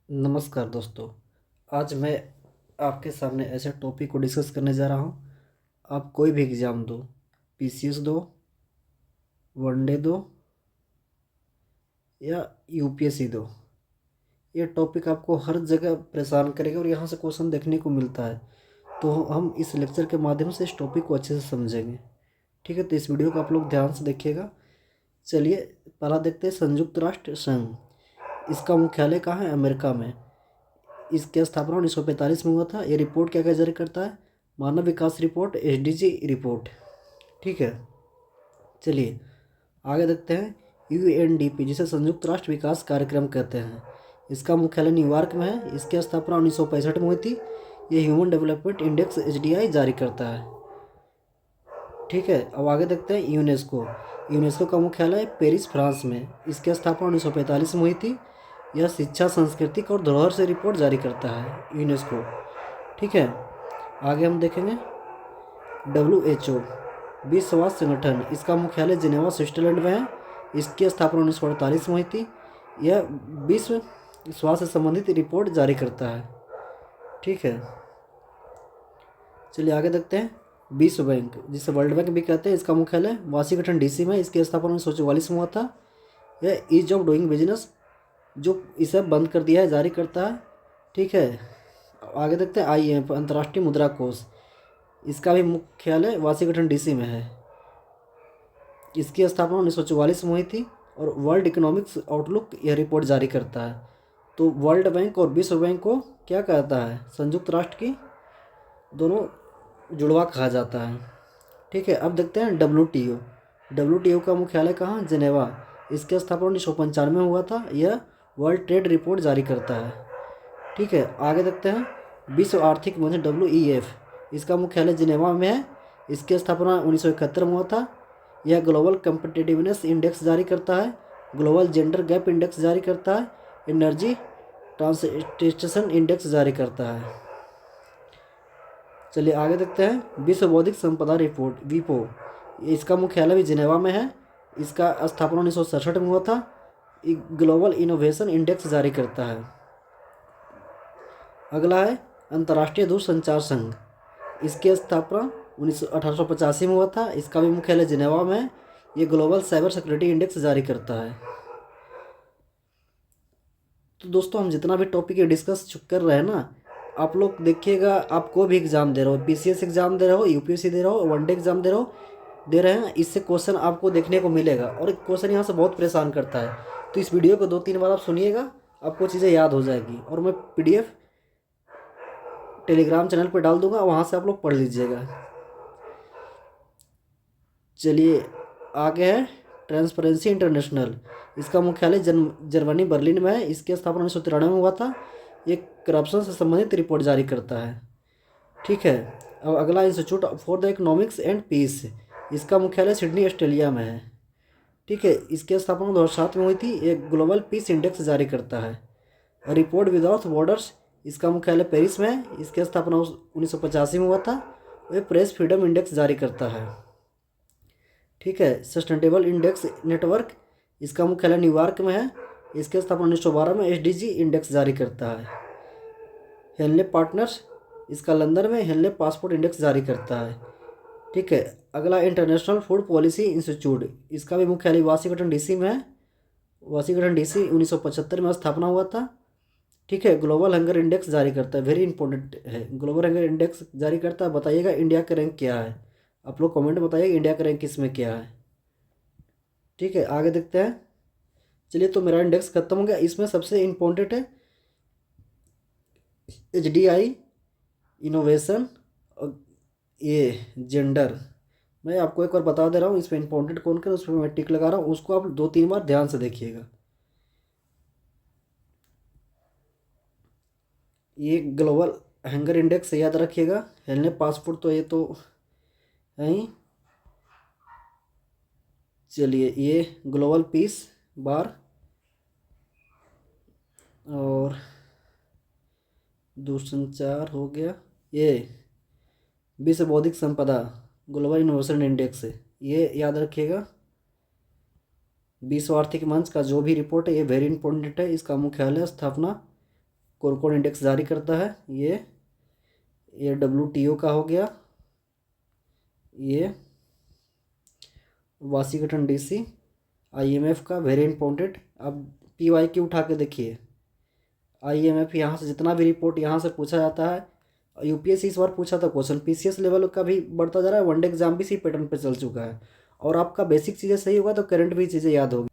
नमस्कार दोस्तों। आज मैं आपके सामने ऐसे टॉपिक को डिस्कस करने जा रहा हूँ। आप कोई भी एग्ज़ाम दो, पीसीएस दो, वनडे दो या यूपीएससी दो, ये टॉपिक आपको हर जगह परेशान करेगा और यहाँ से क्वेश्चन देखने को मिलता है। तो हम इस लेक्चर के माध्यम से इस टॉपिक को अच्छे से समझेंगे। ठीक है, तो इस वीडियो को आप लोग ध्यान से देखिएगा। चलिए पहला देखते हैं, संयुक्त राष्ट्र संघ, इसका मुख्यालय कहाँ है? अमेरिका में। इसकी स्थापना 1945 में हुआ था। ये रिपोर्ट क्या क्या जारी करता है? मानव विकास रिपोर्ट, एसडीजी रिपोर्ट। ठीक है, चलिए आगे देखते हैं। यूएनडीपी, जिसे संयुक्त राष्ट्र विकास कार्यक्रम कहते हैं, इसका मुख्यालय न्यूयॉर्क में है। इसकी स्थापना 1965 में हुई थी। ये ह्यूमन डेवलपमेंट इंडेक्स एचडीआई जारी करता है। ठीक है, अब आगे देखते हैं। यूनेस्को, यूनेस्को का मुख्यालय पेरिस, फ्रांस में। इसकी स्थापना 1945 में हुई थी। यह शिक्षा, सांस्कृतिक और धरोहर से रिपोर्ट जारी करता है, यूनेस्को। ठीक है, आगे हम देखेंगे। WHO, विश्व स्वास्थ्य संगठन, इसका मुख्यालय जिनेवा, स्विट्जरलैंड में है। इसकी स्थापना 1948 में हुई थी। यह विश्व स्वास्थ्य से संबंधित रिपोर्ट जारी करता है। ठीक है, चलिए आगे देखते हैं। विश्व बैंक, जिसे वर्ल्ड बैंक भी कहते हैं, इसका मुख्यालय वाशिंगटन डीसी में। इसकी स्थापना 1944 में हुआ था। यह ईज ऑफ डूइंग बिजनेस, जो इसे बंद कर दिया है, जारी करता है। ठीक है, आगे देखते हैं। IMF, अंतर्राष्ट्रीय मुद्रा कोष, इसका भी मुख्यालय वाशिंगटन डीसी में है। इसकी स्थापना 1944 में हुई थी और वर्ल्ड इकोनॉमिक्स आउटलुक यह रिपोर्ट जारी करता है। तो वर्ल्ड बैंक और विश्व बैंक को क्या कहता है? संयुक्त राष्ट्र की दोनों जुड़वा कहा जाता है। ठीक है, अब देखते हैं WTO। WTO का मुख्यालय कहाँ? जिनेवा। इसकी स्थापना 1995 में हुआ था। यह वर्ल्ड ट्रेड रिपोर्ट जारी करता है। ठीक है, आगे देखते हैं। विश्व आर्थिक मंच, WEF, इसका मुख्यालय जिनेवा में है। इसकी स्थापना 1971 में हुआ था। यह ग्लोबल कम्पिटिटिवनेस इंडेक्स जारी करता है, ग्लोबल जेंडर गैप इंडेक्स जारी करता है, एनर्जी ट्रांसटेशन इंडेक्स जारी करता है। चलिए आगे देखते हैं। विश्व बौद्धिक संपदा रिपोर्ट, वीपो, इसका मुख्यालय भी जिनेवा में है। इसका स्थापना 1967 में हुआ था। ग्लोबल इनोवेशन इंडेक्स जारी करता है। अगला है अंतर्राष्ट्रीय दूरसंचार संघ, इसकी स्थापना 1885 में हुआ था। इसका भी मुख्यालय जिनेवा में है। ये ग्लोबल साइबर सिक्योरिटी इंडेक्स जारी करता है। तो दोस्तों, हम जितना भी टॉपिक डिस्कस कर रहे हैं ना, आप लोग देखिएगा। आप कोई भी एग्ज़ाम दे रहे हो, पीसीएस एग्ज़ाम दे रहे हो, यूपीएससी दे रहे हो, वनडे एग्ज़ाम दे रहे हैं, इससे क्वेश्चन आपको देखने को मिलेगा और एक क्वेश्चन यहाँ से बहुत परेशान करता है। तो इस वीडियो को 2-3 बार आप सुनिएगा, आपको चीज़ें याद हो जाएगी। और मैं PDF टेलीग्राम चैनल पर डाल दूंगा, वहाँ से आप लोग पढ़ लीजिएगा। चलिए आगे है ट्रांसपेरेंसी इंटरनेशनल, इसका मुख्यालय जर्मनी, बर्लिन में है। इसकी स्थापना 1993 में हुआ था। ये करप्शन से संबंधित रिपोर्ट जारी करता है। ठीक है, अब अगला institute for the economics and peace, इसका मुख्यालय सिडनी, ऑस्ट्रेलिया में है। ठीक है, इसकी स्थापना 2007 में हुई थी। ये ग्लोबल पीस इंडेक्स जारी करता है। रिपोर्ट विदाउट बॉर्डर्स, इसका मुख्यालय पेरिस में है। इसकी स्थापना 1985 में हुआ था। ये प्रेस फ्रीडम इंडेक्स जारी करता है। ठीक है, सस्टेनेबल इंडेक्स नेटवर्क, इसका मुख्यालय न्यूयॉर्क में है। इसके स्थापना 1912 में। एसडीजी इंडेक्स जारी करता है। हेनले पार्टनर्स, इसका लंदन में। हेनले पासपोर्ट इंडेक्स जारी करता है। ठीक है, अगला इंटरनेशनल फूड पॉलिसी इंस्टीट्यूट, इसका भी मुख्यालय वाशिंगटन डीसी में है। वाशिंगटन डीसी 1975 में स्थापना हुआ था। ठीक है, ग्लोबल हंगर इंडेक्स जारी करता है, वेरी इंपॉर्टेंट है। ग्लोबल हंगर इंडेक्स जारी करता है। बताइएगा इंडिया का रैंक क्या है? आप लोग कमेंट बताइएगा इंडिया का रैंक किस में क्या है। ठीक है, आगे देखते हैं। चलिए, तो मेरा इंडेक्स खत्म हो गया। इसमें सबसे इम्पोर्टेंट है HDI, इनोवेशन और ये जेंडर। मैं आपको एक बार बता दे रहा हूँ, इसमें इम्पोर्टेंट कौन कर, उस पर मैं टिक लगा रहा हूँ। उसको आप 2-3 बार ध्यान से देखिएगा। ये ग्लोबल हंगर इंडेक्स याद रखिएगा। हेलने पासपोर्ट तो ये तो है ही। चलिए, ये ग्लोबल पीस बार और दूरसंचार हो गया। ये विश्व बौद्धिक संपदा, ग्लोबल इनोवेशन इंडेक्स, ये याद रखिएगा। विश्व आर्थिक मंच का जो भी रिपोर्ट है, ये वेरी इंपॉर्टेंट है। इसका मुख्यालय स्थापना कोरकोड इंडेक्स जारी करता है। ये WTO का हो गया, ये वाशिंगटन DC, IMF का, वेरी इंपॉर्टेंट। अब PYQ उठा के देखिए, IMF यहाँ से जितना भी रिपोर्ट यहाँ से पूछा जाता है, UPSC इस बार पूछा था क्वेश्चन, PCS लेवल का भी बढ़ता जा रहा है, वनडे एग्जाम भी इसी पैटर्न पे चल चुका है। और आपका बेसिक चीज़ें सही होगा तो करंट भी चीज़ें याद होगी।